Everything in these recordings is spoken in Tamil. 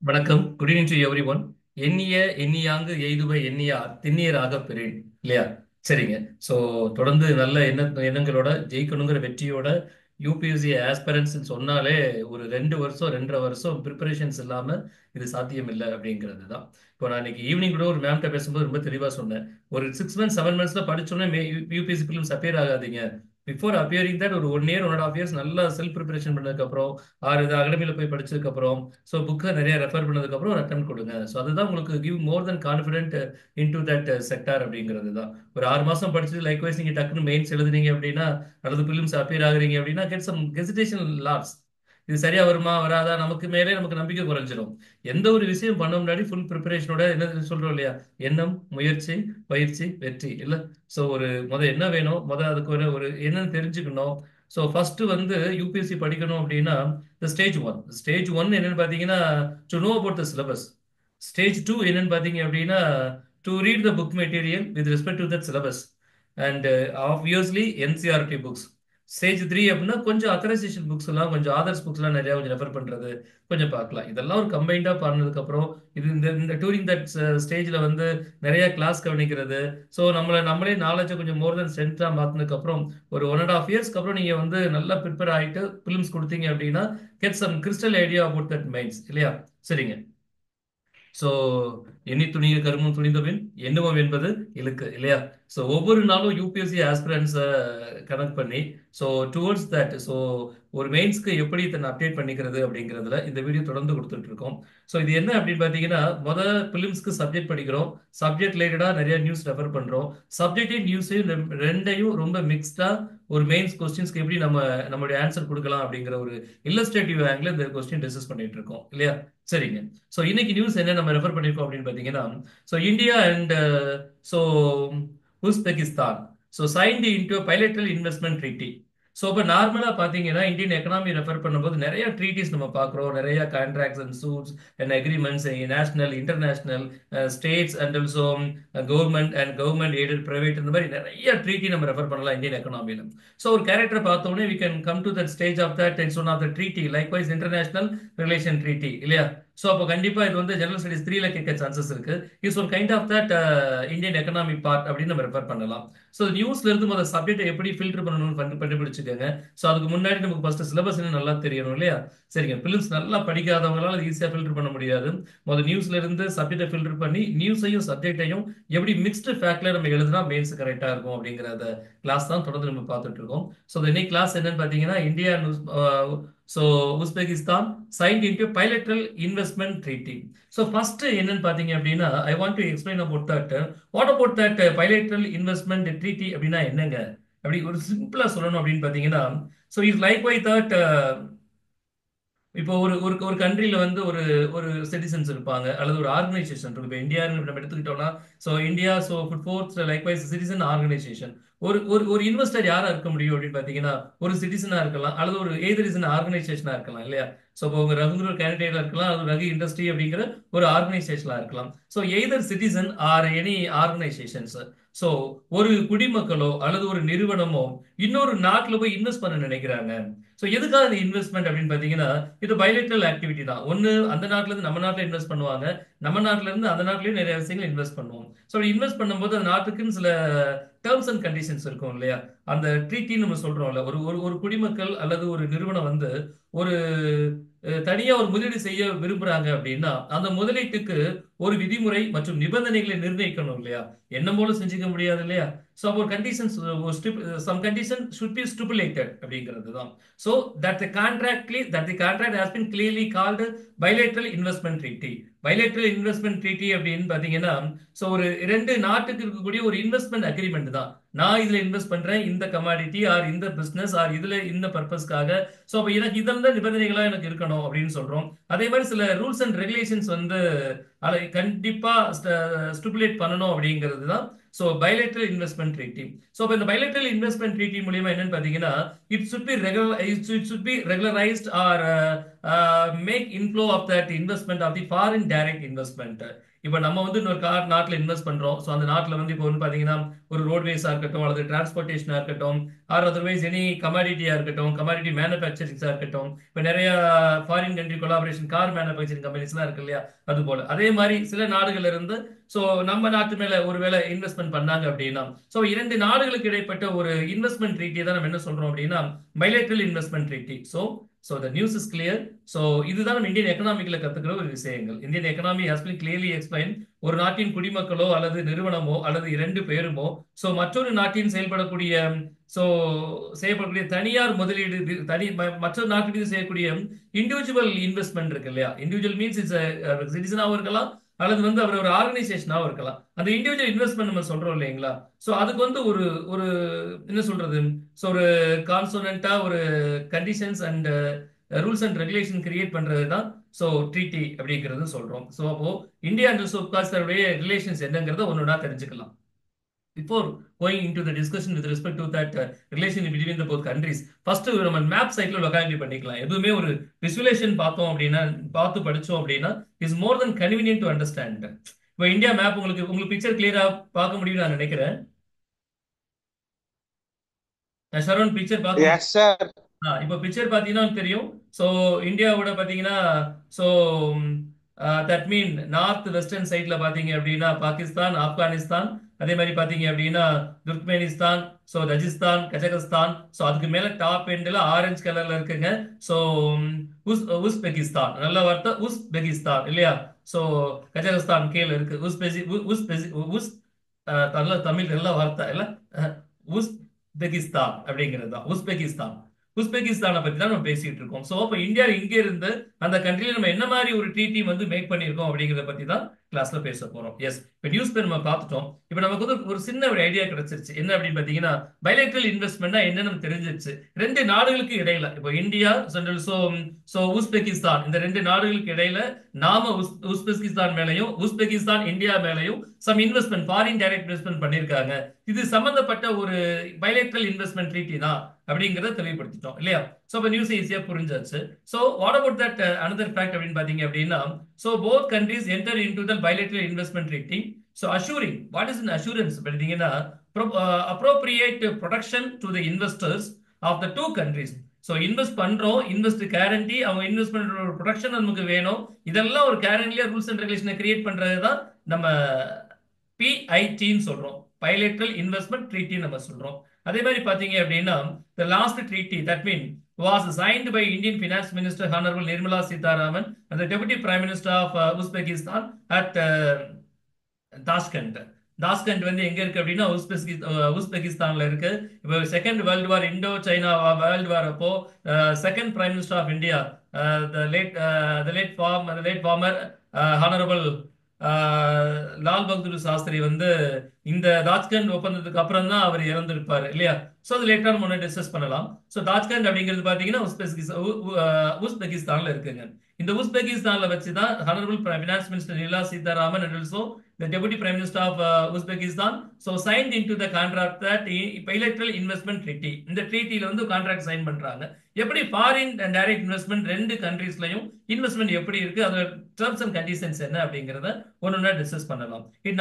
வணக்கம். Good evening to every one. எண்ணிய எண்ணியாங்கு எய்துவ எண்ணியார் திண்ணியராக பெறேன் இல்லையா? சரிங்க. ஸோ தொடர்ந்து நல்ல எண்ணங்களோட ஜெயிக்கணுங்கிற வெற்றியோட யூபிஎஸ்சி ஆஸ்பிரன்ஸ் சொன்னாலே ஒரு 2 வருஷம் 2.5 வருஷம் ப்ரிப்பரேஷன்ஸ் இல்லாம இது சாத்தியம் இல்லை அப்படிங்கிறது தான். இப்போ நான் இன்னைக்கு ஈவினிங் கூட ஒரு மேம்கிட்ட பேசும்போது ரொம்ப தெளிவா சொன்னேன். ஒரு 6 மந்த்ஸ் 7 மந்த்ஸ்ல படிச்சோன்னே யூபிஎஸ்சி பிலிம்ஸ் அப்பியர் ஆகாதீங்க. பிஃபோர் அப்பியரிங் தட் ஒரு 1 இயர் 1.5 இயர்ஸ் நல்லா செல்ஃப் ப்ரிப்பரேஷன் பண்ணதுக்கு அப்புறம் ஆறு இது அகாடமியில போய் படிச்சதுக்கு அப்புறம் ஸோ புக்கை நிறைய ரெஃபர் பண்ணதுக்கு அப்புறம் ஒரு அட்டம் கொடுங்க. ஸோ அதுதான் உங்களுக்கு give more then confident in to that sector அப்படிங்கிறது தான். ஒரு 6 மாசம் படிச்சுட்டு லைக்வைஸ் நீங்க டக்குன்னு மெயின்ஸ் எழுதுனீங்க அப்படின்னா அல்லது பிலிம்ஸ் அப்பியர் ஆகுறீங்க அப்படின்னா கெட் சம் ஹெசிடேஷன் லாட்ஸ். இது சரியா வருமா வராதா நமக்கு மேலே நமக்கு நம்பிக்கை குறைஞ்சிரும். எந்த ஒரு விஷயம் பண்ண முன்னாடி ஃபுல் ப்ரிப்பரேஷனோட என்ன சொல்றோம் இல்லையா? எண்ணம், முயற்சி, பயிற்சி, வெற்றி இல்ல. ஸோ ஒரு என்ன வேணும் அதுக்கு ஒரு என்னன்னு தெரிஞ்சுக்கணும். ஸோ ஃபர்ஸ்ட் யூபிஎஸ்சி படிக்கணும் அப்படின்னா இந்த ஸ்டேஜ் ஒன் என்னன்னு பார்த்தீங்கன்னா to know about the syllabus. Stage 2 என்னன்னு பார்த்தீங்க அப்படின்னா to read the book material with respect to that syllabus and obviously NCERT books. Stage 3 அப்படின்னா கொஞ்சம் அத்தரைசேஷன் புக்ஸ் எல்லாம் கொஞ்சம் ஆதர்ஸ் புக்ஸ் எல்லாம் நிறைய கொஞ்சம் ரெஃபர் பண்றது கொஞ்சம் பார்க்கலாம். இதெல்லாம் ஒரு கம்பைண்டா பண்ணதுக்கு அப்புறம் இது இந்த இந்த டூரிங் தட் ஸ்டேஜ்ல நிறைய கிளாஸ் கவனிக்கிறது. ஸோ நம்மளே நாலேஜை கொஞ்சம் மோர் தென் ஸ்ட்ரென்த்தா மாத்தினதுக்கு அப்புறம் ஒரு 1.5 இயர்ஸ்க்கு அப்புறம் நீங்க நல்லா ப்ரிப்பேர் ஆகிட்டு பிலிம்ஸ் கொடுத்தீங்க அப்படின்னா get some crystal idea about that minds இல்லையா? சரிங்க. ஸோ எண்ணி துணிய கருமும் துணிந்தபின் எண்ணுவோம் என்பது இழுக்கு இல்லையா? ஸோ ஒவ்வொரு நாளும் யூபிஎஸ்சி ஆஸ்பிரன்ஸை கனெக்ட் பண்ணி ஸோ டுவர்ட்ஸ் தட் ஸோ ஒரு மெயின்ஸ்க்கு எப்படி தன்னை அப்டேட் பண்ணிக்கிறது அப்படிங்கிறதுல இந்த வீடியோ தொடர்ந்து கொடுத்துட்டு இருக்கோம். ஸோ இது என்ன அப்படின்னு பார்த்தீங்கன்னா பிலிம்ஸ்க்கு சப்ஜெக்ட் படிக்கிறோம். சப்ஜெக்ட் ரிலேட்டடாக நிறைய நியூஸ் ரெஃபர் பண்ணுறோம். சப்ஜெக்டையும் நியூஸையும் ரெண்டையும் ரொம்ப மிக்ஸ்டா ஒரு மெயின்ஸ் கொஸ்டின்ஸ்க்கு எப்படி நம்மளுடைய ஆன்சர் கொடுக்கலாம் அப்படிங்கிற ஒரு இல்லஸ்ட்ரேட்டிவ் ஆங்கிள் இந்த கொஸ்டின் டிஸ்கஸ் பண்ணிட்டு இருக்கோம் இல்லையா? சரிங்க. ஸோ இன்னைக்கு நியூஸ் என்ன நம்ம ரெஃபர் பண்ணிருக்கோம் அப்படின்னு பார்த்தீங்கன்னா so India and so Uzbekistan so signed into bilateral investment treaty. So இப்போ நார்மலாக பார்த்தீங்கன்னா இந்தியன் எக்கனாமி ரெஃபர் பண்ணும்போது நிறைய ட்ரீட்டிஸ் நம்ம பார்க்குறோம். நிறைய contracts and suits and agreements national international states and also government and government aided private இந்த மாதிரி நிறைய ட்ரீட்டி நம்ம ரெஃபர் பண்ணலாம் இந்தியன் எக்கனாமியில். ஸோ ஒரு கேரக்டர் பார்த்தோன்னே we can come to that stage of that it's one of the treaty likewise international relation treaty இல்லையா? ஸோ அப்போ கண்டிப்பா இது ஜெனரல் ஸ்டடிஸ் 3ல கேட்க சான்சஸ் இருக்கு. இட்ஸ் ஒரு kind of that Indian economy part அப்படின்னு நம்ம ரெஃபர் பண்ணலாம். ஸோ நியூஸ்ல இருந்து முதல் சப்ஜெக்ட் எப்படி ஃபில்டர் பண்ணணும்னு கண்டுபிடிச்சுக்கோங்க. ஸோ அதுக்கு முன்னாடி நமக்கு ஃபர்ஸ்ட் சிலபஸ் நல்லா தெரியணும் இல்லையா? சரிங்க. பிலிம்ஸ் நல்லா படிக்காதவங்களால ஈஸியா ஃபில்டர் பண்ண முடியாது. முதல் நியூஸ்ல இருந்து சப்ஜெக்டை ஃபில்டர் பண்ணி நியூஸையும் சப்ஜெக்டையும் எப்படி மிக்ஸ்டு ஃபேக்ட்ல நம்ம எழுதுனா மெயின்ஸ் கரெக்டா இருக்கும் அப்படிங்கிற கிளாஸ் தான் தொடர்ந்து நம்ம பார்த்துட்டு இருக்கோம். ஸோ இன்னைக்கு கிளாஸ் என்னன்னு பார்த்தீங்கன்னா India so Uzbekistan signed into bilateral investment treaty. So first என்னன்னு பாத்தீங்க அப்படின்னா I want to explain about that. What about that bilateral investment treaty அப்படின்னா என்னங்க? அப்படி ஒரு சிம்பிளா சொல்லணும் அப்படின்னு பாத்தீங்கன்னா so is likewise that இப்போ ஒரு ஒரு ஒரு கண்ட்ரில ஒரு ஒரு சிட்டிசன்ஸ் இருப்பாங்க அல்லது ஒரு ஆர்கனைசேஷன் இருக்கு. இப்போ இந்தியா நம்ம எடுத்துக்கிட்டோம்னா so India so food fourth likewise citizen organisation. ஒரு ஒரு ஒரு இன்வெஸ்டர் யாரா இருக்க முடியும் அப்படின்னு பாத்தீங்கன்னா ஒரு சிட்டிசனா இருக்கலாம் அல்லது ஒரு எய்தர் இஸ் ஆர்கனைசேஷனா இருக்கலாம் இல்லையா? ஸோ இப்போ உங்க ரகுங்கிற கேண்டிடேட்டா இருக்கலாம் அது ரகு இண்டஸ்ட்ரி அப்படிங்கிற ஒரு ஆர்கனைசேஷனா இருக்கலாம். So either citizen or any organisations. So ஒரு குடிமக்களோ அல்லது ஒரு நிறுவனமோ இன்னொரு நாட்டில் போய் இன்வெஸ்ட் பண்ண நினைக்கிறாங்க. ஸோ எதுக்காக இந்த இன்வெஸ்ட்மெண்ட் அப்படின்னு பாத்தீங்கன்னா இது பைலேட்ரல் ஆக்டிவிட்டி தான். ஒன்னு அந்த நாட்டுல இருந்து நம்ம நாட்டில் இன்வெஸ்ட் பண்ணுவாங்க, நம்ம நாட்டில இருந்து அந்த நாட்டிலயும் நிறைய விஷயங்கள் இன்வெஸ்ட் பண்ணுவோம். ஸோ இன்வெஸ்ட் பண்ணும்போது அந்த நாட்டுக்குன்னு சில டேர்ம்ஸ் அண்ட் கண்டிஷன்ஸ் இருக்கும் இல்லையா? அந்த ட்ரீட்டின்னு நம்ம சொல்றோம்ல. ஒரு ஒரு ஒரு குடிமக்கள் அல்லது ஒரு நிறுவனம் ஒரு தனியா ஒரு முதலீடு செய்ய விரும்புறாங்க அப்படின்னா அந்த முதலீட்டுக்கு ஒரு விதிமுறை மற்றும் நிபந்தனைகளை நிர்ணயிக்கணும் இல்லையா? என்ன போல செஞ்சுக்க முடியாது இல்லையா? ஸோ அப்போ conditions some condition should be stipulated அப்படிங்கிறது தான். So that the contract has been clearly called bilateral investment treaty. bilateral investment treaty அப்படின்னு பாத்தீங்கன்னா ஸோ ஒரு ரெண்டு நாட்டுக்கு இருக்கக்கூடிய ஒரு இன்வெஸ்ட்மெண்ட் அக்ரிமெண்ட் தான். நான் இதுல இன்வெஸ்ட் பண்றேன் இந்த கமாடிட்டி ஆர் இந்த பிசினஸ் ஆர் இதுல இந்த பர்பஸ்க்காக. ஸோ அப்போ எனக்கு இதெல்லாம் நிபந்தனைகளா எனக்கு இருக்கணும் அப்படின்னு சொல்றோம். அதே மாதிரி சில ரூல்ஸ் அண்ட் ரெகுலேஷன்ஸ் அதை கண்டிப்பா ஸ்டிபுலேட் பண்ணணும் அப்படிங்கிறது தான் so bilateral investment treaty. So இந்த பைலேட்ரல் இன்வெஸ்ட்மெண்ட் ட்ரீட்டி மூலியமா என்னன்னு பாத்தீங்கன்னா it should be regularised or make inflow of that investment of the foreign direct investment. இப்போ நம்ம வந்து இன்னொரு நாட்டில் இன்வெஸ்ட் பண்றோம். ஸோ அந்த நாட்டில் வந்து இப்போ வந்து பாத்தீங்கன்னா ஒரு ரோட்வேஸா இருக்கட்டும் அல்லது டிரான்ஸ்போர்ட்டேஷனா இருக்கட்டும் ஆர் அதர்வைஸ் எனி கமாடிட்டியா இருக்கட்டும், கமாடிட்டி மேனுஃபேக்சரிங்ஸா இருக்கட்டும், இப்போ நிறைய foreign country collaboration car manufacturing கம்பெனிஸ்லாம் இருக்கு இல்லையா, அது போல அதே மாதிரி சில நாடுகள்ல இருந்து ஸோ நம்ம நாட்டு மேல ஒருவேளை இன்வெஸ்ட்மெண்ட் பண்ணாங்க அப்படின்னா, ஸோ இரண்டு நாடுகளுக்கு இடைப்பட்ட ஒரு இன்வெஸ்ட்மெண்ட் ட்ரீட்டி தான் நம்ம என்ன சொல்றோம் அப்படின்னா bilateral investment treaty. So the news is clear. So இதுதான் நம்ம இந்தியன் எக்கனாமிக்ல கத்துக்கிற ஒரு விஷயங்கள். Indian economy has been clearly explain. ஒரு நாட்டின் குடிமக்களோ அல்லது நிறுவனமோ அல்லது இரண்டு பேருமோ ஸோ மற்றொரு நாட்டின் ஸோ செய்யப்படக்கூடிய தனியார் முதலீடு மற்ற நாட்டு மீது செய்யக்கூடிய இண்டிவிஜுவல் இன்வெஸ்ட்மெண்ட் இருக்கு இல்லையா, இண்டிவிஜுவல் மீன்ஸ் இட்ஸ் சிட்டிசனாகவும் இருக்கலாம் அல்லது வந்து அவர் ஒரு ஆர்கனைசேஷனாகவும் இருக்கலாம். அந்த இண்டிவிஜுவல் இன்வெஸ்ட்மெண்ட் நம்ம சொல்றோம் இல்லைங்களா, ஸோ அதுக்கு வந்து ஒரு ஒரு என்ன சொல்றது, ஸோ ஒரு கான்சோனண்டா ஒரு conditions and rules and regulation create பண்றது தான் ஸோ ட்ரீட்டி அப்படிங்கிறது சொல்றோம். ஸோ அப்போ இந்தியா அண்ட் சவுத் ரிலேஷன்ஸ் என்னங்கிறத ஒன்னொன்னா தெரிஞ்சுக்கலாம். Before going into the discussion with respect to that relation between the both countries, first நம்ம மேப் சைட்ல லொகாலிட்டி பண்ணிக்கலாம். எதுவுமே ஒரு விசுவலேஷன் பார்த்தோம் அப்படின்னா பார்த்து படிச்சோம் அப்படின்னா is more then convenient to understand. இப்போ இந்தியா மேப் உங்களுக்கு பிக்சர் கிளியரா பார்க்க முடியும்னு நான் நினைக்கிறேன். ஷரவன் பிக்சர் பார்க்க எஸ் சார். இப்போ பிக்சர் பார்த்தீங்கன்னா தெரியும். ஸோ இந்தியாவோட பார்த்தீங்கன்னா so that mean north western சைட்ல பார்த்தீங்க அப்படின்னா பாகிஸ்தான், ஆப்கானிஸ்தான், அதே மாதிரி பார்த்தீங்க அப்படின்னா துர்க்மெனிஸ்தான், ஸோ ரஜிஸ்தான், கஜகஸ்தான், ஸோ அதுக்கு மேல டாப் எண்ட்ல ஆரஞ்சு கலர்ல இருக்குங்க. ஸோ உஸ்பெகிஸ்தான், நல்ல வார்த்தை உஸ்பெகிஸ்தான் இல்லையா. ஸோ கஜகஸ்தான் கீழே இருக்கு. உஸ் நல்ல தமிழ் நல்ல வார்த்தை இல்ல, உஸ்பெகிஸ்தான் அப்படிங்கிறது தான் உஸ்பெகிஸ்தான். உஸ்பெகிஸ்தானை பத்தி தான் நம்ம பேசிட்டு இருக்கோம். சோ அப்ப இந்தியா இங்க இருந்து அந்த கண்ட்ரில நம்ம என்ன மாதிரி ஒரு ட்ரீட்டி வந்து மேக் பண்ணிருக்கோம் அப்படிங்கறத பத்தி தான் கிளாஸ்ல பேச போறோம். எஸ், இப்ப நியூஸ் பேர் நம்ம பார்த்துட்டோம். இப்ப நமக்கு வந்து ஒரு சின்ன ஒரு ஐடியா கிடைச்சிருச்சு. என்ன அப்படின்னு பாத்தீங்கன்னா பைலேட்டரல் இன்வெஸ்ட்மெண்ட்னா என்னன்னு தெரிஞ்சிருச்சு. ரெண்டு நாடுகளுக்கு இடையில இப்போ இந்தியா சோ உஸ்பெகிஸ்தான் இந்த ரெண்டு நாடுகளுக்கு இடையில நாம உஸ்பெகிஸ்தான் மேலையும் உஸ்பெகிஸ்தான் இந்தியா மேலையும் some investment foreign direct investment பண்ணிருக்காங்க. இது சம்பந்தப்பட்ட ஒரு பைலேட்டரல் இன்வெஸ்ட்மெண்ட் ட்ரீட்டி தான் அப்படிங்கறத தெளிவுபடுத்திட்டோம் இல்லையா. சோ அப்ப நியூஸ் ஈஸியா புரிஞ்சாச்சு. So what about that another fact அப்படின்னு பாத்தீங்க அப்படின்னா, so both countries enter into the bilateral investment treaty. So assuring what is an assurance பார்த்தீங்கன்னா appropriate protection to the investors of the two countries. So invest பண்றோம், இன்வெஸ்ட் கேரண்டி, அவங்க இன்வெஸ்ட்மெண்ட் ஒரு ப்ரொடக்ஷன் நமக்கு வேணும். இதெல்லாம் ஒரு கேரண்டியா ரூல்ஸ் அண்ட் ரெகுலேஷனை கிரியேட் பண்றது தான் நம்ம பிஐடின்னு சொல்றோம், பைலேட்டரல் இன்வெஸ்ட்மெண்ட் ட்ரீட்டி நம்ம சொல்றோம். அதே மாதிரி பாத்தீங்க அப்படின்னா the last treaty that mean was signed by Indian Finance Minister Honorable Nirmala Sitharaman and the Deputy Prime Minister of Uzbekistan at Tashkent. Tashkent வந்து எங்க இருக்கு அப்படின்னா உஸ்பெகிஸ்தான்ல இருக்கு. இப்போ second world war, Indo China world war அப்போ second prime minister of India late former honourable Lal Bahadur Shastri வந்து இந்த தாஷ்கண்ட் ஒப்பந்தத்துக்கு அப்புறம் தான் அவர் இறந்திருப்பாரு இல்லையா. சோ அது லேட்டா நம்ம டிஸ்கஸ் பண்ணலாம். சோ தாஷ்கண்ட் அப்படிங்கிறது பாத்தீங்கன்னா உஸ்பெகிஸ்தான்ல இருக்குங்க. இந்த உஸ்பெகிஸ்தான்ல வச்சுதான் honourable finance minister Nirmala Sitharaman and also the Deputy Prime Minister of Uzbekistan so signed into the contract that bilateral investment treaty. இந்த ட்ரீட்டில வந்து கான்ட்ராக்ட் சைன் பண்றாங்க. எப்படி ஃபாரின் அண்ட் டைரக்ட் இன்வெஸ்ட்மெண்ட் ரெண்டு கண்ட்ரீஸ்லயும் இன்வெஸ்ட்மெண்ட் எப்படி இருக்கு, அதோட டர்ம்ஸ் அண்ட் கண்டிஷன்ஸ் என்ன அப்படிங்கறத ஒன்னொன்னா டிஸ்கஸ் பண்ணலாம். இது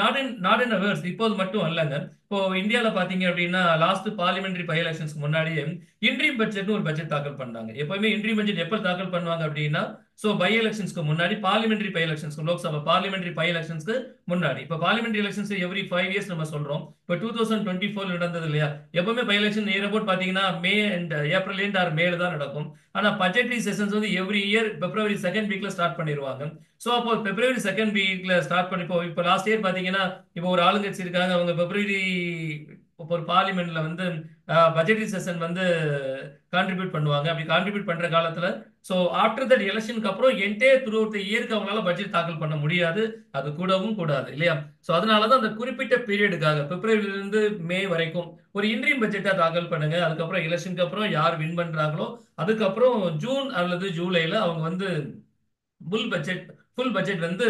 நாட் இன் அவர்ஸ் இப்போது மட்டும் இல்லைங்க. இப்போ இந்தியால பாத்தீங்க அப்படின்னா லாஸ்ட் பார்லிமெண்டரி பை எலெக்ஷன்ஸ்க்கு முன்னாடியே இன்ட்ரீம் பட்ஜெட்னு ஒரு பட்ஜெட் தாக்கல் பண்ணாங்க. எப்பவுமே இன்ட்ரீம் பட்ஜெட் எப்ப தாக்கல் பண்ணுவாங்க அப்படின்னா சோ பை எலெக்ஷன்ஸ்க்கு முன்னாடி, பார்லிமெண்டரி பை எலெக்ஷன்ஸ்க்கு, லோக்சபா பார்லிமெண்டரி பை எலெக்ஷன்ஸ்க்கு முன்னாடி. இப்ப பார்லிமெண்டரி எலெக்ஷன்ஸ் எவ்ரி 5 இயர்ஸ் நம்ம சொல்றோம். இப்ப 2024 நடந்தது இல்லையா. எப்பவுமே பை எலெக்ஷன் நியர் அபவுட் பாத்தீங்கன்னா May and April end or மேல தான் நடக்கும். ஆனா பட்ஜெட்டரி செஷன்ஸ் வந்து எவ்ரி இயர் பிப்ரவரி செகண்ட் வீக்ல ஸ்டார்ட் பண்ணிடுவாங்க. சோ அப்போ பிப்ரவரி செகண்ட் வீக்ல ஸ்டார்ட் பண்ணி இப்போ லாஸ்ட் இயர் பாத்தீங்கன்னா இப்போ ஒரு ஆளுங்கட்சி இருக்காங்க, அவங்க பிப்ரவரி ஒரு பார்லிமெண்ட்ல வந்து பட்ஜெட்டரி செஷன் வந்து கான்ட்ரிபியூட் பண்ணுவாங்க. அப்படி கான்ட்ரிபியூட் பண்ற காலத்துல சோ ஆஃப்டர் தட் எலெக்ஷனுக்கு அப்புறம் என்டையர் த்ரூ அவுட் தி இயருக்கு அவங்களால பட்ஜெட் தாக்கல் பண்ண முடியாது, அது கூடவும் கூடாது இல்லையா. சோ அதனாலதான் அந்த குறிப்பிட்ட பீரியடுக்காக பிப்ரவரியில இருந்து மே வரைக்கும் ஒரு இன்ட்ரீம் பட்ஜெட்டா தாக்கல் பண்ணுங்க. அதுக்கப்புறம் எலெக்ஷனுக்கு அப்புறம் யார் வின் பண்றாங்களோ அதுக்கப்புறம் ஜூன் அல்லது ஜூலைல அவங்க வந்து ஃபுல் பட்ஜெட் வந்து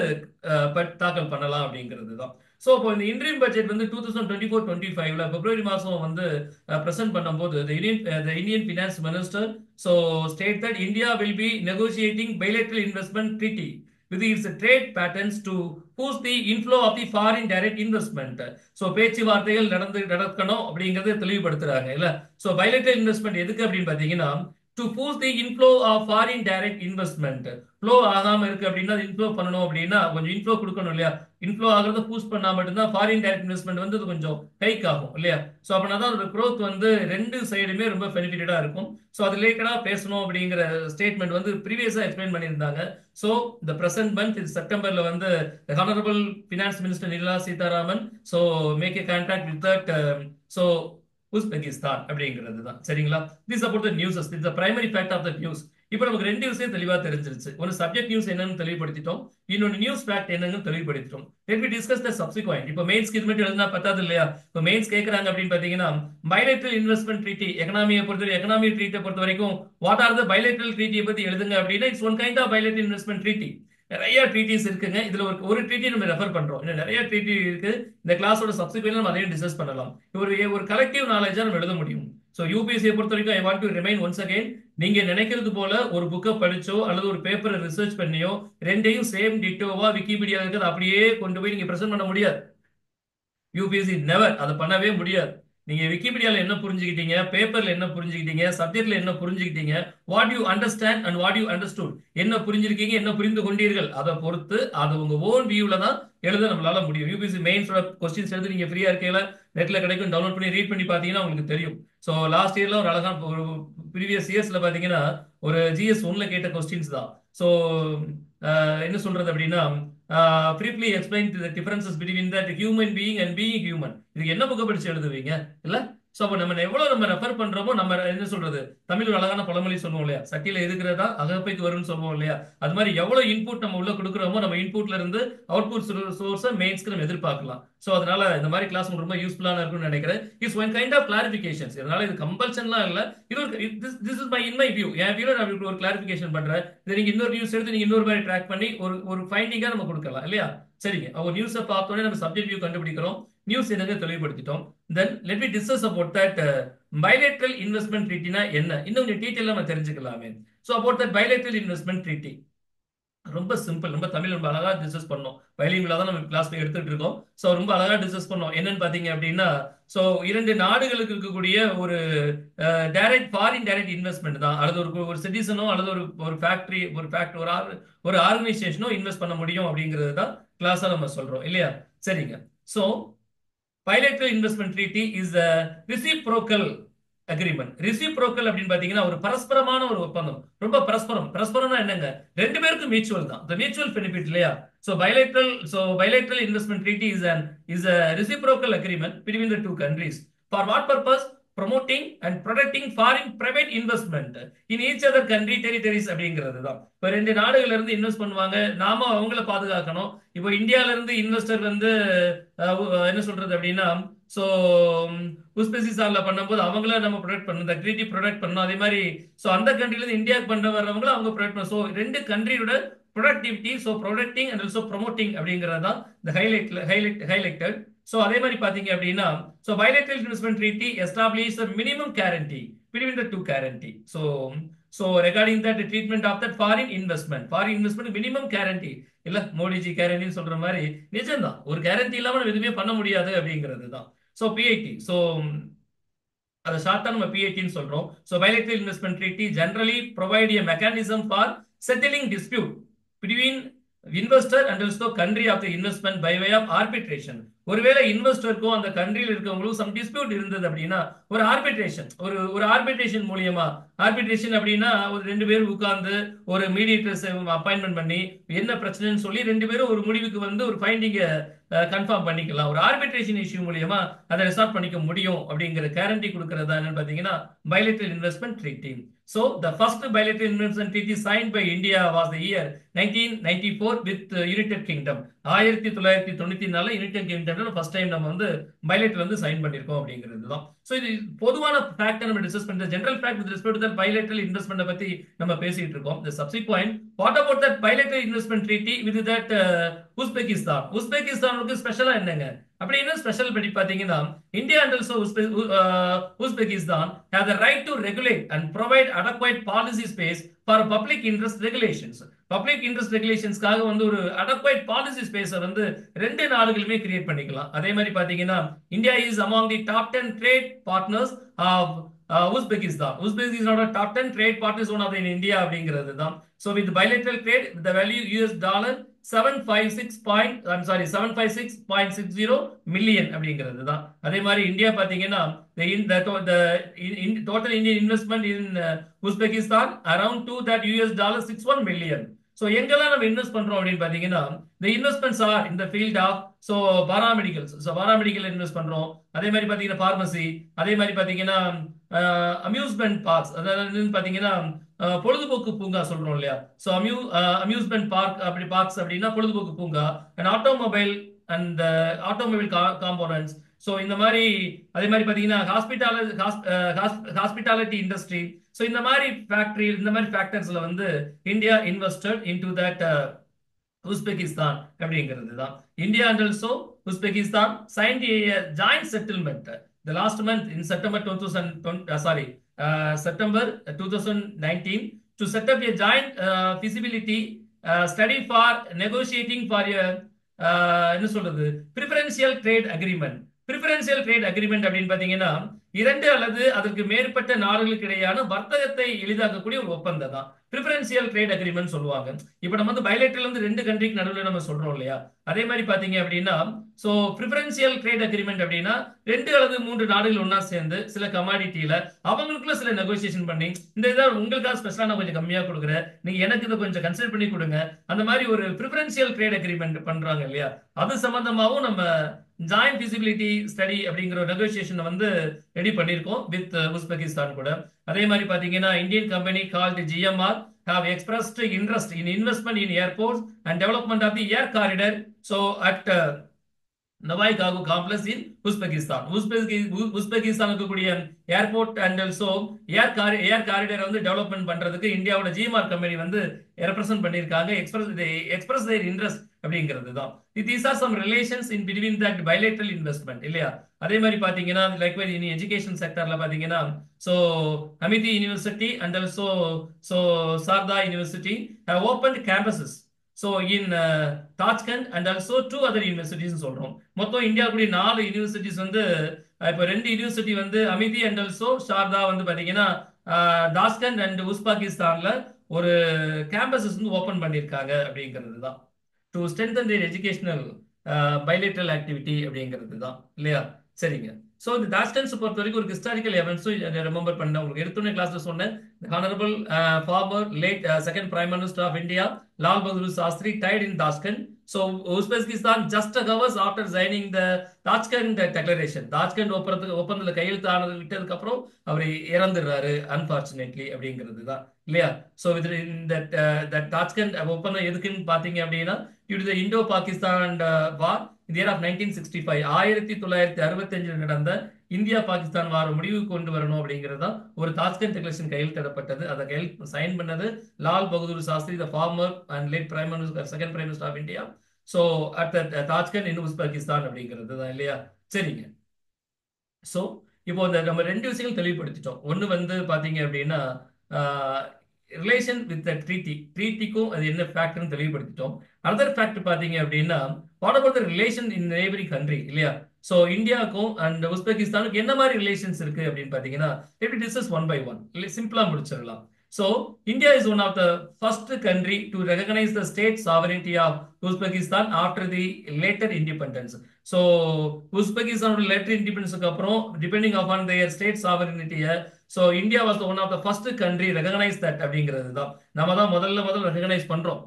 தாக்கல் பண்ணலாம் அப்படிங்கிறது தான். சோ இப்போ இந்த இன்ட்ரீம் பட்ஜெட் வந்து 2024-25ல பிப்ரவரி மாசம் வந்து பிரசன்ட் பண்ணும்போது the Indian finance minister so state that India will be negotiating bilateral investment treaty with its trade patterns to boost the inflow of the foreign direct investment. So பேச்சுவார்த்தைகள் நடக்கணும் அப்படிங்கறத தெளிவுபடுத்துறாங்க இல்ல. So bilateral investment எதுக்கு அப்படின்னு பாத்தீங்கன்னா to boost the inflow of foreign direct investment. Flow ஆகாம இருக்கு அப்படின்னா இன்ஃப்ளோ பண்ணணும் அப்படின்னா கொஞ்சம் இன்ஃப்ளோ கொடுக்கணும் இல்லையா. இன்ஃப்ளோ ஆகிறத பூஸ்ட் பண்ணா மட்டும்தான் ஃபாரின் டைரக்ட் இன்வெஸ்ட்மெண்ட் வந்து கொஞ்சம் கைக் ஆகும் இல்லையா. ஸோ அப்படின்னா தான் ஒரு க்ரோத் வந்து ரெண்டு சைடுமே ரொம்ப பெனிஃபிட்டடா இருக்கும். ஸோ அது ரிலேட்டடா பேசணும் அப்படிங்கிற ஸ்டேட்மெண்ட் வந்து ப்ரீவியஸா எக்ஸ்பிளைன் பண்ணியிருந்தாங்க. ஸோ இந்த பிரசன்ட் மந்த் இது செப்டம்பர்ல வந்து honourable finance minister Nirmala Sitharaman so make a contract with that so Uzbekistan அப்படிங்கிறது தான் சரிங்களா. This about the newses, this the primary fact of the news. இப்போ நமக்கு ரெண்டு விஷயம் தெளிவா தெரிஞ்சிருச்சு. ஒரு சப்ஜெக்ட் நியூஸ் என்னன்னு தெளிவுபடுத்திட்டோம், இன்னொன்று நியூஸ் ஃபேக்ட் என்னன்னு தெளிவுபடுத்திட்டோம். Let me discuss the subsequent. இப்போ மெயின்ஸ்க்கு இது மட்டும் எழுதினா பத்தாது இல்லையா. இப்போ மெயின்ஸ் கேட்கறாங்க அப்படின்னு பாத்தீங்கன்னா பைலேட்டரல் இன்வெஸ்ட்மெண்ட் ட்ரீட்டி எக்கனாமியை பொறுத்தவரை எக்கனாமி ட்ரீட்டை பொறுத்த வரைக்கும் வாட் ஆர் த பைலேட்டரல் ட்ரீட்டியை பத்தி எழுதுங்க அப்படின்னா it's one kind of bilateral investment treaty. நிறைய ட்ரீட்டிஸ் இருக்குங்க. இதுல ஒரு ட்ரீட்டி நம்ம ரெஃபர் பண்றோம். இன்னும் நிறைய ட்ரீட்டி இருக்கு. இந்த கிளாஸோட சப்சிக்வெண்ட் நம்ம அதையும் டிஸ்கஸ் பண்ணலாம். ஒரு கலெக்டிவ் நாலேஜா நம்ம எழுத முடியும். ஸோ யூபிஎஸ்சியை பொறுத்த வரைக்கும் I want to remain once again, நீங்க நினைக்கிறது போல ஒரு புக்கை படிச்சோ அல்லது ஒரு பேப்பரை ரிசர்ச் பண்ணியோ ரெண்டையும் சேம் டிட்டோவா விக்கிபீடியா இருக்கிறது அப்படியே கொண்டு போய் நீங்க பிரசன்ட் பண்ண முடியாது. யூபிஎஸ்சி நெவர் அதை பண்ணவே முடியாது. நீங்க விக்கிபீடியால என்ன புரிஞ்சுக்கிட்டீங்க, பேப்பர்ல என்ன புரிஞ்சுக்கிட்டீங்க, சப்ஜெக்ட்ல என்ன புரிஞ்சுக்கிட்டீங்க, what you understand and what you understood, என்ன புரிஞ்சிருக்கீங்க என்ன புரிந்து கொண்டீர்கள், அதை பொறுத்து அது உங்க ஓன் வியூல தான் எழுத நம்மளால முடியும். யூபிஎஸ்சி மெயின்ஸோட கொஸ்டின்ஸ் எழுதி நீங்க ஃப்ரீயா இருக்கையில நெட்ல கிடைக்கும், டவுன்லோட் பண்ணி ரீட் பண்ணி பாத்தீங்கன்னா உங்களுக்கு தெரியும். ஸோ லாஸ்ட் இயர்ல ஒரு அழகான ஒரு ப்ரீவியஸ் இயர்ஸ்ல பாத்தீங்கன்னா ஒரு ஜிஎஸ் ஒன்ல கேட்ட கொஸ்டின்ஸ் தான். ஸோ என்ன சொல்றது அப்படின்னா briefly explain the differences between that human being and being human. இதுக்கு என்ன புக் படிச்சு எழுதுவீங்க இல்ல. சோ அப்ப நம்ம எவ்வளவு நம்ம ரெஃபர் பண்றோமோ நம்ம என்ன சொல்றது தமிழ் ஒரு அழகான பழமொழி சொல்லுவோம் இல்லையா, சட்டியில இருக்கிறதா அகப்பைக்கு வரும்னு சொல்லுவோம் இல்லையா. அது மாதிரி எவ்வளவு இன்புட் நம்ம உள்ள கொடுக்குறோமோ நம்ம இன்புட்ல இருந்து அவுட்புட் சோர்ஸை மெயின்ஸ்க்கு நம்ம எதிர்பார்க்கலாம். சோ அதனால இந்த மாதிரி கிளாஸ் உங்களுக்கு ரொம்ப யூஸ்ஃபுல்லான இருக்கும்னு நினைக்கிறேன். It's one kind of clarifications. இதனால இது கம்பல்ஷன்லாம் இல்ல. This is my in my view. என் வியூல நான் ஒரு கிளாரிபிகேஷன் பண்றேன். இதை நீங்க இன்னொரு நியூஸ் எடுத்து நீங்க இன்னொரு மாதிரி ட்ராக் பண்ணி ஒரு ஃபைண்டிங்கா நம்ம கொடுக்கலாம் இல்லையா. சரிங்க, அவங்க நியூஸை பார்த்தோன்னே நம்ம சப்ஜெக்ட் வியூ கண்டுபிடிக்கிறோம், நியூஸ் என்னங்க தெளிவுபடுத்திட்டோம். Then let me discuss about that bilateral investment ட்ரீட்டினா என்ன, இன்னும் கொஞ்சம் டீட்டெயிலா நம்ம தெரிஞ்சுக்கலாமே. So about that bilateral investment treaty ரொம்ப சிம்பிள், ரொம்ப தமிழ் ரொம்ப அழகா டிஸ்கஸ் பண்ணோம். பைலிங்குலா தான் நம்ம கிளாஸ் எடுத்துட்டு இருக்கோம். ஸோ ரொம்ப அழகா டிஸ்கஸ் பண்ணோம். என்னன்னு பாத்தீங்க அப்படின்னா ஸோ இரண்டு நாடுகளுக்கு இருக்கக்கூடிய ஒரு டைரக்ட் ஃபாரின் டைரக்ட் இன்வெஸ்ட்மெண்ட் தான், அல்லது ஒரு சிட்டிசனோ அல்லது ஒரு ஃபேக்டரி ஒரு ஆர்கனைசேஷனோ இன்வெஸ்ட் பண்ண முடியும் அப்படிங்கிறது தான் கிளாஸா நம்ம சொல்றோம் இல்லையா. சரிங்க, so bilateral investment treaty is a reciprocal agreement. reciprocal அப்படின்னு பாத்தீங்கன்னா ஒரு பரஸ்பரமான ஒரு ஒப்பந்தம். ரொம்ப பரஸ்பரம்னா என்னங்க, ரெண்டு பேருக்கும் மியூச்சுவல் தான், the mutual benefit இல்லையா. so bilateral investment treaty is a reciprocal agreement between the two countries. For what purpose? promoting and protecting foreign private investment in each other country territories அப்படிங்கிறது தான். இப்போ ரெண்டு நாடுகள்ல இருந்து இன்வெஸ்ட் பண்ணுவாங்க, நாம அவங்கள பாதுகாக்கணும். இப்போ இந்தியால இருந்து இன்வெஸ்டர் வந்து என்ன சொல்றது அப்படின்னா ஸோ உஸ்பெகிஸ்தான்ல பண்ணும்போது அவங்கள நம்ம ப்ரொடெக்ட் பண்ணணும், இந்த ட்ரீட்டி ப்ரொடெக்ட் பண்ணணும். அதே மாதிரி ஸோ அந்த கண்ட்ரில இருந்து இந்தியாவுக்கு பண்ண வர்றவங்களும் அவங்க ப்ரொடெக்ட் பண்ணணும். ஸோ ரெண்டு கண்ட்ரியோட productivity, so protecting and also promoting அப்படிங்கிறது தான் இந்த ஹைலைட்டட். So அதே மாதிரி பாத்தீங்க அப்படின்னா so bilateral investment treaty establishes a minimum guarantee between the two guarantee. So regarding that the treatment of that foreign investment minimum guarantee இல்ல மோடிஜி கேரண்டி சொல்ற மாதிரி நிஜம்தான், ஒரு கேரண்டி இல்லாம நம்ம எதுவுமே பண்ண முடியாது அப்படிங்கிறது தான். So PIT, so அதை ஷார்ட்டா நம்ம PIT சொல்றோம். So bilateral investment treaty generally provide a mechanism for settling dispute between investor and also country of the investment by way of arbitration. ஒருவேளை இன்வெஸ்டருக்கும் அந்த கண்ட்ரியில் இருக்கவங்களுக்கும் சம் டிஸ்பியூட் இருந்தது அப்படின்னா ஒரு ஆர்பிட்ரேஷன் மூலியமா, ஆர்பிட்ரேஷன் அப்படின்னா ஒரு ரெண்டு பேரும் உட்கார்ந்து ஒரு மீடியேட்டர்ஸ் அப்பாயின்மெண்ட் பண்ணி என்ன பிரச்சனைன்னு சொல்லி ரெண்டு பேரும் ஒரு முடிவுக்கு வந்து ஒரு ஃபைண்டிங்கை கன்ஃபார்ம் பண்ணிக்கலாம். ஒரு ஆர்பிட்ரேஷன் இஷ்யூ மூலியமா அதை ரிசால்வ் பண்ணிக்க முடியும் அப்படிங்கிற கேரண்டி கொடுக்கறதா என்னன்னு பாத்தீங்கன்னா bilateral investment treaty. So the first bilateral investment treaty signed by India was the year 1994 with United Kingdom. 1994 United கிங்டம்ல ஃபர்ஸ்ட் டைம் நம்ம வந்து bilateral வந்து சைன் பண்ணிருக்கோம் அப்படிங்கிறது தான். சோ இது பொதுவான ஃபேக்ட் நம்ம டிஸ்கஸ் பண்ற general fact with respect to the bilateral investment பத்தி நம்ம பேசிட்டு இருக்கோம். The subsequent what about that bilateral investment treaty with that உஸ்பெகிஸ்தானுக்கு ஸ்பெஷலா என்னங்க, அப்படி என்ன ஸ்பெஷல் படி பாத்தீங்கன்னா India and also Uzbekistan have the right to regulate and provide adequate policy space for public interest regulations. Public interest ரெகுலேஷன்ஸ்க்காக வந்து ஒரு அடக்வைட் பாலிசி ஸ்பேஸை வந்து ரெண்டு நாடுகளுமே கிரியேட் பண்ணிக்கலாம். அதே மாதிரி பாத்தீங்கன்னா India is among the top 10 trade partners of Uzbekistan. உஸ்பெகிஸ்தானோட top 10 trade partners one of in India அப்படிங்கிறது தான். So with bilateral trade with the value US dollar 756.60 million அப்படிங்கிறது தான். அதே மாதிரி இந்தியா பாத்தீங்கன்னா total Indian investment in Uzbekistan around to that US dollar 61 million. So எங்கெல்லாம் நம்ம இன்வெஸ்ட் பண்றோம் அப்படின்னு பாத்தீங்கன்னா the investments are in the field of so paramedicals. So paramedical invest பண்றோம். அதே மாதிரி பாத்தீங்கன்னா பார்மசி, அதே மாதிரி பாத்தீங்கன்னா அம்யூஸ்மெண்ட் பார்க்ஸ், அதாவது பாத்தீங்கன்னா பொழுதுபோக்கு பூங்கா சொல்றோம் இல்லையா. ஸோ அம்யூஸ்மெண்ட் பார்க் அப்படி பார்க்ஸ் அப்படின்னா பொழுதுபோக்கு பூங்கா, and automobile and automobile components. So இந்த மாதிரி அதே மாதிரி பார்த்தீங்கன்னா ஹாஸ்பிட்டாலிட்டி இண்டஸ்ட்ரி. ஸோ இந்த மாதிரி ஃபேக்டரி, இந்த மாதிரி ஃபேக்டர்ஸ்ல வந்து India invested in to that Uzbekistan அப்படிங்கிறது தான். India and also Uzbekistan signed a joint settlement the last month in September 2019 to set up a joint feasibility study for negotiating for a என்ன சொல்றது preferential trade agreement. preferential trade agreement அப்படின்னு பாத்தீங்கன்னா இரண்டு அல்லது அதற்கு மேற்பட்ட நாடுகளுக்கு இடையான வர்த்தகத்தை எளிதாக்கக்கூடிய ஒரு ஒப்பந்தம் தான் preferential trade agreement சொல்லுவாங்க. இப்ப நம்ம வந்து bilateral வந்து ரெண்டு கண்ட்ரிக்கு நடுவில் நம்ம சொல்றோம் இல்லையா. அதே மாதிரி பாத்தீங்க அப்படின்னா சோ preferential trade agreement அப்படின்னா ரெண்டு அல்லது மூன்று நாடுகள் ஒன்னா சேர்ந்து சில கமாடிட்டியில அவங்களுக்குள்ள சில நெகோசியேஷன் பண்ணி இந்த இதை உங்களுக்காக ஸ்பெஷலா நான் கொஞ்சம் கம்மியா கொடுக்குறேன், நீங்க எனக்கு இதை கொஞ்சம் கன்சிடர் பண்ணி கொடுங்க, அந்த மாதிரி ஒரு preferential trade agreement பண்றாங்க இல்லையா. அது சம்பந்தமாவும் நம்ம ஜாயிண்ட் feasibility ஸ்டடி அப்படிங்கிற நெகோசியேஷன் வந்து ரெடி பண்ணிருக்கோம் வித் உஸ்பெகிஸ்தான் கூட. அதே மாதிரி பாத்தீங்கன்னா Indian company called GMR have expressed interest in investment in airports and development of the air corridor so at Navoi காகு காம்ப்ளெக்ஸ் இன் உஸ்பெகிஸ்தான். உஸ்பெகிஸ்தானுக்கு கூடிய airport and also air corridor வந்து டெவலப்மெண்ட் பண்றதுக்கு இந்தியாவோட ஜிஎம்ஆர் கம்பெனி வந்து ரெப்ரசென்ட் பண்ணிருக்காங்க. எக்ஸ்பிரஸ் தேர் இன்ட்ரெஸ்ட் அப்படிங்கிறது தான். These are some relations in between that bilateral investment இல்லையா. அதே மாதிரி பாத்தீங்கன்னா லைக்வைஸ் இன் எஜுகேஷன் செக்டர்ல பாத்தீங்கன்னா so Amity university and also so Sharda university have opened campuses so in Tashkent and also two other universities சொல்றோம். மொத்தம் இந்தியாவுடைய 4 யூனிவர்சிட்டிஸ் வந்து இப்போ 2 யூனிவர்சிட்டி வந்து அமிதி அண்ட் ஆல்சோ ஷார்தா வந்து பாத்தீங்கன்னா தாஷ்கண்ட் அண்ட் உஸ்பெகிஸ்தான்ல ஒரு கேம்பஸஸ் வந்து ஓபன் பண்ணிருக்காங்க அப்படிங்கிறது தான். To strengthen their educational bilateral activity அப்படிங்கிறது தான் இல்லையா. சரிங்க. ஸோ இந்த தாஷ்கண்ட் பொறுத்த வரைக்கும் ஒரு ஹிஸ்டாரிக்கல் எவென்ட்ஸும் ரிமெம்பர் பண்ண உங்களுக்கு எடுத்துனே கிளாஸ்ல சொன்னேன். Honourable former late second prime minister of India Lal Bahadur Shastri died in Tashkent. So Uzbekistan just hours after signing the Tashkent Declaration, Tashkent ஒப்பந்தத்துல கையெழுத்தானது விட்டதுக்கு அப்புறம் அவர் இறந்துடுறாரு அன்பார்ச்சுனேட்லி அப்படிங்கிறது தான் இல்லையா. ஸோ இந்த தாஷ்கண்ட் ஒப்பந்தம் எதுக்குன்னு பாத்தீங்க அப்படின்னா due to the Indo-Pakistan war in the year of 1965 1965 நடந்த இந்தியா பாகிஸ்தான் வார முடிவு கொண்டு வரணும் அப்படிங்கிறது தான் ஒரு தாஷ்கண்ட் டெக்ளரேஷன் கையெழுத்திடப்பட்டது. அதை சைன் பண்ணது Lal Bahadur Shastri, the former and late prime minister second prime minister of India. So at Tashkent in Uzbekistan அப்படிங்கிறது தான் இல்லையா. சரிங்க. ஸோ இப்போ இந்த நம்ம ரெண்டு விஷயங்கள் தெளிவுபடுத்திட்டோம். ஒன்று வந்து பாத்தீங்க அப்படின்னா ரிலேஷன் வித் ட்ரீட்டிக்கும் அது என்ன ஃபேக்டர்னு தெளிவுபடுத்திட்டோம். அதர் ஃபேக்டர் பாத்தீங்க அப்படின்னா what about the relation in neighbouring country இல்லையா. ஸோ இந்தியாவுக்கும் அண்ட் உஸ்பெகிஸ்தானுக்கு என்ன மாதிரி ரிலேஷன்ஸ் இருக்கு அப்படின்னு பாத்தீங்கன்னா எப்படி டிஸ்கஸ் ஒன் பை ஒன் சிம்பிளா முடிச்சிடலாம். So India is one of the first country to recognize the state sovereignty of Uzbekistan after the later independence. So Uzbekistan later independence அப்புறம் depending upon their state sovereignty, so India was one of the first country recognize that அப்படிங்கிறது தான். நம்ம தான் முதல்ல recognize பண்றோம்.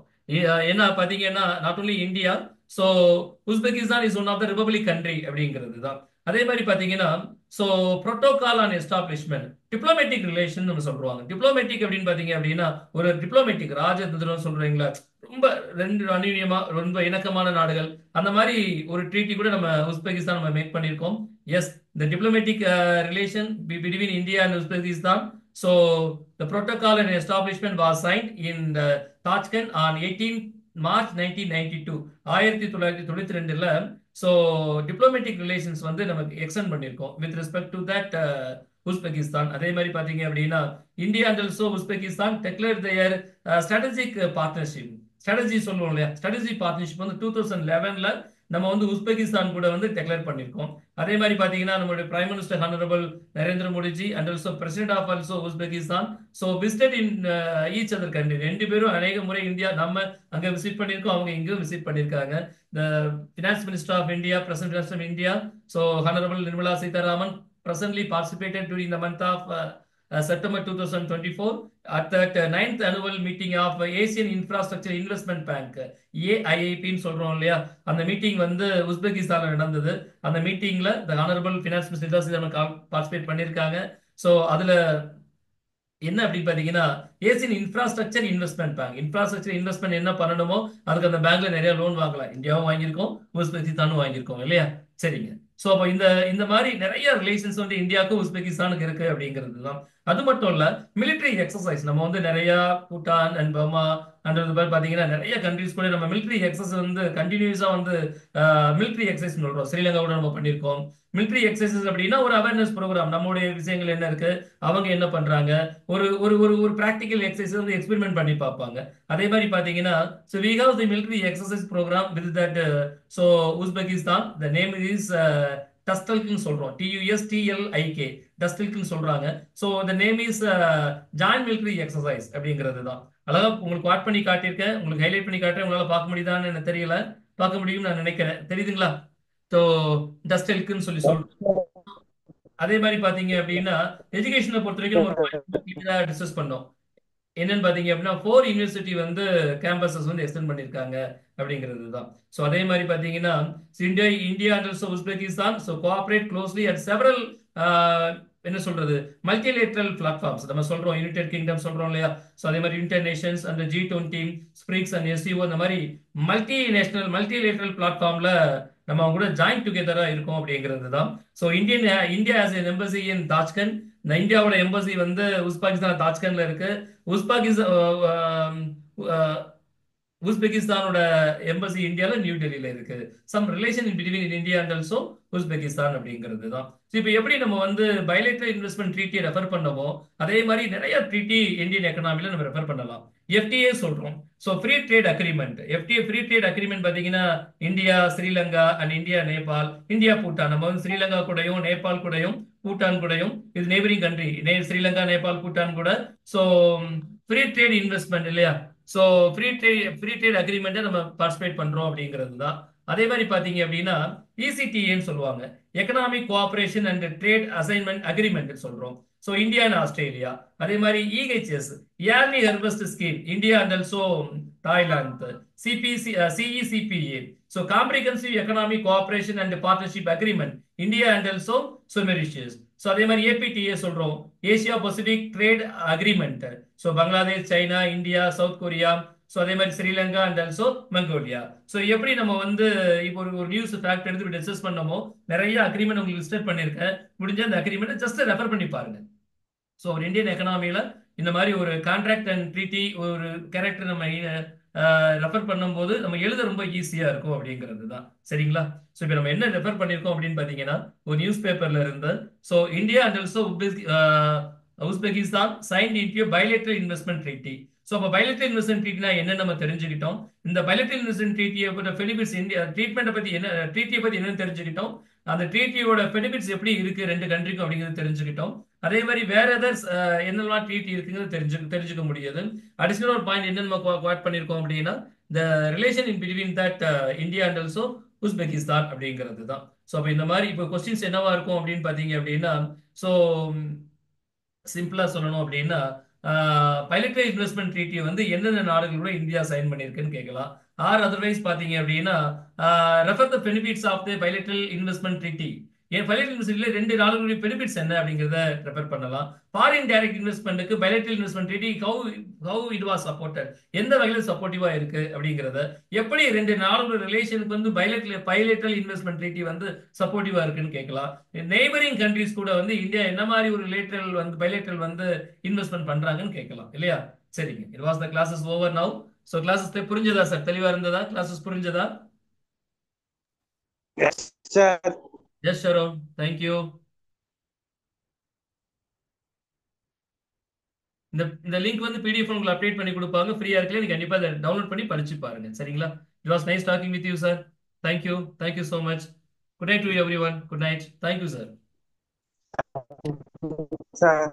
என்ன பாத்தீங்கன்னா not only India, so Uzbekistan is one of the republic country அப்படிங்கிறது தான். அதே மாதிரி பாத்தீங்கன்னா so protocol on establishment diplomatic relation நம்ம சொல்றாங்க. டிப்ளமேட்டிக் அப்படின்னு பாத்தீங்க அப்படின்னா ஒரு டிப்ளமேட்டிக் ராஜதந்திரம் சொல்றீங்களா, ரொம்ப ரெண்டு அந்யூன்யமா ரொம்ப இணக்கமான நாடுகள் அந்த மாதிரி ஒரு ட்ரீட்டி கூட நம்ம உஸ்பெகிஸ்தான் நம்ம மேக் பண்ணிருக்கோம். Yes, the diplomatic relation between India and Uzbekistan. So the protocol and establishment was signed in Tashkent on 18 March 1992 1992. So diplomatic relations வந்து நமக்கு எக்ஸ்டெண்ட் பண்ணியிருக்கோம் with respect to that Uzbekistan. அதே மாதிரி பாத்தீங்க அப்படின்னா India and also Uzbekistan declare their strategic partnership. Strategy சொல்லுவோம் இல்லையா, ஸ்ட்ராட்டஜி பார்ட்னர்ஷிப் வந்து 2011ல நம்ம வந்து உஸ்பெகிஸ்தான் கூட வந்து டெக்ளேர் பண்ணியிருக்கோம். அதே மாதிரி பாத்தீங்கன்னா நம்மளுடைய prime minister honourable Narendra Modiji and also president of also Uzbekistan so visited in each other country. ரெண்டு பேரும் அநேக முறை இந்தியா நம்ம அங்க விசிட் பண்ணியிருக்கோம், அவங்க இங்கேயும் விசிட் பண்ணியிருக்காங்க. The Finance Minister of India, Present Minister of India, so Honorable Nirmala Sitharaman presently participated during the month of September 2024 at that ninth annual meeting of Asian Infrastructure Investment Bank AIIP ன்னு சொல்றோம் இல்லையா, அந்த மீட்டிங் வந்து உஸ்பெகிஸ்தான்ல நடந்தது. அந்த மீட்டிங்ல the Honorable Finance Minister Nirmala Sitharaman participate பண்ணியிருக்காங்க. ஸோ அதுல என்ன அப்படின்னு பாத்தீங்கன்னா Asian infrastructure investment bank, infrastructure investment என்ன பண்ணணுமோ அதுக்கு அந்த பேங்க்ல நிறைய லோன் வாங்கலாம். இந்தியாவும் வாங்கியிருக்கோம், உஸ்பெகிஸ்தானும் வாங்கியிருக்கோம் இல்லையா. சரிங்க. ஸோ அப்போ இந்த இந்த மாதிரி நிறைய ரிலேஷன்ஸ் வந்து இந்தியாவுக்கும் உஸ்பெகிஸ்தானுக்கு இருக்கு அப்படிங்கிறது தான். அது மட்டும் இல்ல, மிலிட்ரி எக்ஸசைஸ் நம்ம வந்து நிறைய பூட்டான் அண்ட் பர்மா அண்ட் பாத்தீங்கன்னா நிறைய கண்ட்ரிஸ் கூட நம்ம மிலிட்ரி எக்ஸசைஸ் வந்து கண்டினியூஸா வந்து மிலிட்ரி எக்ஸசைஸ் சொல்றோம். ஸ்ரீலங்கா கூட நம்ம பண்ணியிருக்கோம். மிலிட்ரி எக்ஸசைஸ் அப்படின்னா ஒரு அவேர்னஸ் ப்ரோக்ராம், நம்மளுடைய விஷயங்கள் என்ன இருக்கு, அவங்க என்ன பண்றாங்க, ஒரு ஒரு ஒரு ஒரு பிராக்டிக்கல் எக்ஸசைஸ் வந்து எக்ஸ்பெரிமெண்ட் பண்ணி பார்ப்பாங்க. அதே மாதிரி பாத்தீங்கன்னா so we have the military exercise program with that so Uzbekistan the name is Tastalk னு சொல்றோம், TUSTLIK Tastalk னு சொல்றாங்க. so the name is joint military exercise அப்படிங்கிறது தான். அழகா உங்களுக்கு வாட் பண்ணி காட்டியிருக்கேன், உங்களுக்கு ஹைலைட் பண்ணி காட்டுறேன். உங்களால பார்க்க முடியுதான்னு எனக்கு தெரியல, பார்க்க முடியும்னு நான் நினைக்கிறேன். தெரியுதுங்களா? ஸோ டஸ்டெல்க்குன்னு சொல்லி சொல்றோம். அதே மாதிரி பாத்தீங்க அப்படின்னா எஜுகேஷனை பொறுத்த வரைக்கும் நம்ம ஒரு டிஸ்கஸ் பண்ணோம். என்னன்னு பாத்தீங்க அப்படின்னா 4 யூனிவர்சிட்டி வந்து கேம்பஸஸ் வந்து எக்ஸ்டெண்ட் பண்ணிருக்காங்க அப்படிங்கிறது தான். ஸோ அதே மாதிரி பாத்தீங்கன்னா India India and also Uzbekistan so cooperate closely at several என்ன சொல்றது மல்டிலேட்ரல் பிளாட்ஃபார்ம்ஸ். நம்ம சொல்றோம் யுனைடெட் கிங்டம் சொல்றோம் இல்லையா. ஸோ அதே மாதிரி யுனைடெட் நேஷன்ஸ் அந்த G20 ஸ்பிரிக்ஸ் அண்ட் SCO இந்த மாதிரி மல்டி நேஷனல் மல்டிலேட்ரல் பிளாட்ஃபார்ம்ல நம்ம அவங்க கூட ஜாயின் டுகெதரா இருக்கும் அப்படிங்கிறது தான். So India has an embassy in Tashkent. இந்த இந்தியாவோட எம்பசி வந்து உஸ்பெகிஸ்தான் தாஷ்கண்ட்ல இருக்கு. உஸ்பெகிஸ்தான் உஸ்பெகிஸ்தானோட எம்பசி இந்தியால நியூ டெல்லியில இருக்கு. Some relation between India and also Uzbekistan அப்படிங்கிறது தான். இப்போ எப்படி நம்ம வந்து பைலேட்டரல் இன்வெஸ்ட்மெண்ட் ட்ரீட்டியை ரெஃபர் பண்ணமோ அதே மாதிரி நிறைய ட்ரீட்டி இந்தியன் எக்கனாமில நம்ம ரெஃபர் பண்ணலாம். FTA சொல்றோம். So free trade agreement, FTA free trade agreement பாத்தீங்கன்னா India Sri Lanka and India Nepal, India Bhutan. நம்ம வந்து ஸ்ரீலங்கா கூடயும் நேபாள் கூடயும் பூட்டான் கூடயும், இது நெய்பரிங் கண்ட்ரி ஸ்ரீலங்கா நேபாள் பூட்டான் கூட. ஸோ ஃப்ரீ ட்ரேட் இன்வெஸ்ட்மெண்ட் இல்லையா. ஸோ ஃப்ரீ ட்ரேட் அக்ரிமெண்ட்டை நம்ம பார்ட்டிசிபேட் பண்றோம் அப்படிங்கிறது தான். அதே மாதிரி பாத்தீங்க அப்படின்னா ECTAன்னு சொல்லுவாங்க, economic cooperation and trade assignment agreement சொல்றோம். So India and Australia. அதே மாதிரி EHS early harvest scheme India and also Thailand. CECPA so comprehensive economic cooperation and partnership agreement India and also Mauritius. So அதே மாதிரி APTA சொல்றோம், Asia Pacific trade agreement. So Bangladesh, China, India, South Korea, so அதே மாதிரி Sri Lanka and also Mongolia. So எப்படி நம்ம வந்து இப்போ ஒரு நியூஸ் ஃபேக்ட் எடுத்து டிஸ்கஸ் பண்ணமோ நிறைய அக்ரிமெண்ட் உங்களுக்கு லிஸ்ட் பண்ணியிருக்கேன். முடிஞ்ச அந்த அக்ரிமெண்ட் ஜஸ்ட் ரெஃபர் பண்ணி பாருங்க. ஸோ ஒரு இந்தியன் எக்கனாமியில இந்த மாதிரி ஒரு கான்ட்ராக்ட் அண்ட் ட்ரீட்டி ஒரு கேரக்டர் நம்ம ரெஃபர் பண்ணும்போது நம்ம எழுத ரொம்ப ஈஸியா இருக்கும் அப்படிங்கிறது தான். சரிங்களா? ஸோ இப்போ நம்ம என்ன ரெஃபர் பண்ணியிருக்கோம் அப்படின்னு பாத்தீங்கன்னா ஒரு நியூஸ் பேப்பர்ல இருந்து so India and also Uzbekistan signed Indo bilateral investment treaty. So அப்போ பைலேட்டரல் இன்வெஸ்ட்மெண்ட் ட்ரீட்னா என்ன நம்ம தெரிஞ்சுக்கிட்டோம். இந்த பைலேட்டரல் இன்வெஸ்ட்மெண்ட் ட்ரீட்டியை பெனிஃபிட்ஸ் இந்தியா ட்ரீட்மெண்ட்டை பத்தி என்ன ட்ரீட்டியை பத்தி என்னன்னு தெரிஞ்சுக்கிட்டோம். அந்த ட்ரீட்டியோட பெனிஃபிட்ஸ் எப்படி இருக்கு ரெண்டு கண்ட்ரிக்கும் அப்படிங்கிறது தெரிஞ்சுக்கிட்டோம். அதே மாதிரி வேற எதர்ஸ் என்னெல்லாம் ட்ரீட்டி இருக்குங்கிறது தெரிஞ்சுக்க முடியாது. அடிஷனல் ஒரு பாயிண்ட் என்ன நம்ம குவாட் பண்ணியிருக்கோம் அப்படின்னா the relation in between that India and also Uzbekistan அப்படிங்கிறது தான். ஸோ அப்போ இந்த மாதிரி இப்போ கொஸ்டின்ஸ் என்னவா இருக்கும் அப்படின்னு பாத்தீங்க அப்படின்னா ஸோ சிம்பிளா சொல்லணும் அப்படின்னா பைலேட்டரல் இன்வெஸ்ட்மெண்ட் ட்ரீட்டியை வந்து என்னென்ன நாடுகளோட இந்தியா சைன் பண்ணியிருக்குன்னு கேட்கலாம். ஆர் அதர்வைஸ் பாத்தீங்க அப்படின்னா refer the benefits of the bilateral investment treaty. Bilateral இன்வெஸ்ட்மெண்ட்ல ரெண்டு நாடுகளுடைய பெனிஃபிட்ஸ் என்ன அப்படிங்கிறத ரெஃபர் பண்ணலாம். ஃபாரின் டைரக்ட் இன்வெஸ்ட்மெண்ட்டுக்கு bilateral investment treaty how it was supported, எந்த வகையில சப்போர்ட்டிவா இருக்கு அப்படிங்கிறத, எப்படி ரெண்டு நாடுகளோட ரிலேஷனுக்கு வந்து பைலேட்டரல் இன்வெஸ்ட்மெண்ட் ட்ரீட்டி வந்து சப்போர்ட்டிவா இருக்குன்னு கேட்கலாம். நெய்பரிங் கண்ட்ரிஸ் கூட வந்து இந்தியா என்ன மாதிரி ஒரு பைலேட்டரல் வந்து இன்வெஸ்ட்மெண்ட் பண்றாங்கன்னு கேட்கலாம் இல்லையா. சரிங்க, it was the classes over now. So classes புரிஞ்சதா சார்? தெளிவா இருந்ததா? கிளாஸஸ் புரிஞ்சதா? Yes, sir. Yes, Sharon. Thank you. இந்த லிங்க் வந்து பிடிஎஃப் உங்களுக்கு அப்டேட் பண்ணி கொடுப்பாங்க, ஃப்ரீயா இருக்கல, நீங்க கண்டிப்பா அதை டவுன்லோட் பண்ணி படிச்சு பாருங்க. சரிங்களா? It was nice talking with you sir. Thank you. Thank you so much. Good night to every one. Good night. Thank you sir. Sir